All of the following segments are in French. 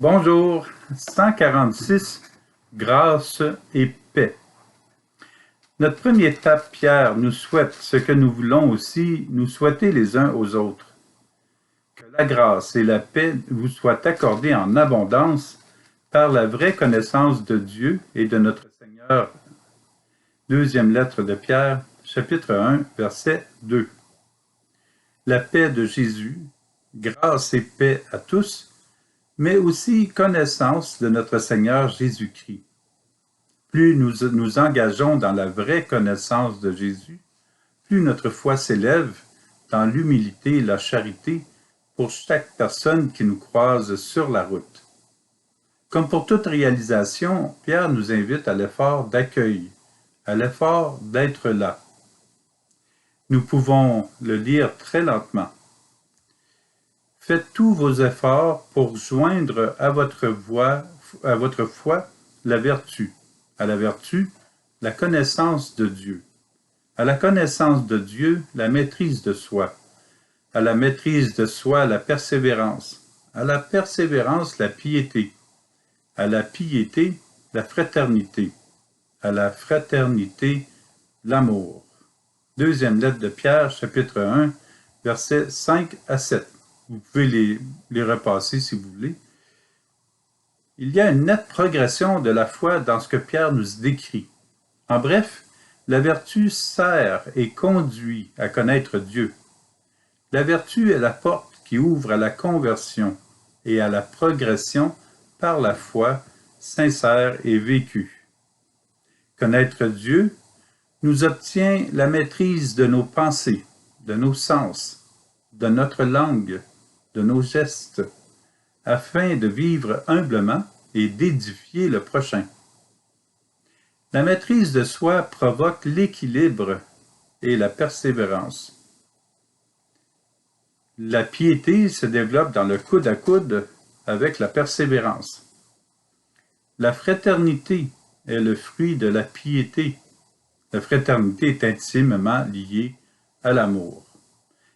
Bonjour, 146, grâce et paix. Notre premier pape Pierre nous souhaite ce que nous voulons aussi nous souhaiter les uns aux autres. Que la grâce et la paix vous soient accordées en abondance par la vraie connaissance de Dieu et de notre Seigneur. Deuxième lettre de Pierre, chapitre 1, verset 2. La paix de Jésus, grâce et paix à tous, mais aussi connaissance de notre Seigneur Jésus-Christ. Plus nous nous engageons dans la vraie connaissance de Jésus, plus notre foi s'élève dans l'humilité et la charité pour chaque personne qui nous croise sur la route. Comme pour toute réalisation, Pierre nous invite à l'effort d'accueil, à l'effort d'être là. Nous pouvons le lire très lentement. Faites tous vos efforts pour joindre à votre foi la vertu, à la vertu, la connaissance de Dieu, à la connaissance de Dieu, la maîtrise de soi, à la maîtrise de soi, la persévérance, à la persévérance, la piété, à la piété, la fraternité, à la fraternité, l'amour. Deuxième lettre de Pierre, chapitre 1, versets 5 à 7. Vous pouvez les repasser si vous voulez. Il y a une nette progression de la foi dans ce que Pierre nous décrit. En bref, la vertu sert et conduit à connaître Dieu. La vertu est la porte qui ouvre à la conversion et à la progression par la foi sincère et vécue. Connaître Dieu nous obtient la maîtrise de nos pensées, de nos sens, de notre langue, de nos gestes, afin de vivre humblement et d'édifier le prochain. La maîtrise de soi provoque l'équilibre et la persévérance. La piété se développe dans le coude à coude avec la persévérance. La fraternité est le fruit de la piété. La fraternité est intimement liée à l'amour.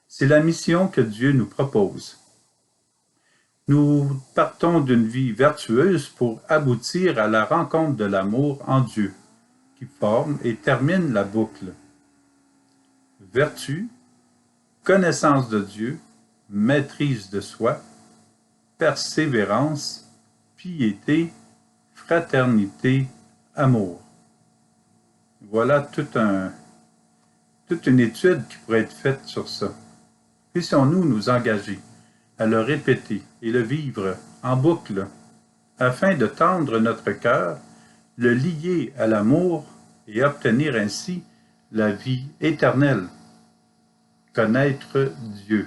C'est la mission que Dieu nous propose. Nous partons d'une vie vertueuse pour aboutir à la rencontre de l'amour en Dieu, qui forme et termine la boucle. Vertu, connaissance de Dieu, maîtrise de soi, persévérance, piété, fraternité, amour. Voilà toute une étude qui pourrait être faite sur ça. Puissions-nous nous engager à le répéter et le vivre en boucle, afin de tendre notre cœur, le lier à l'amour et obtenir ainsi la vie éternelle. Connaître Dieu.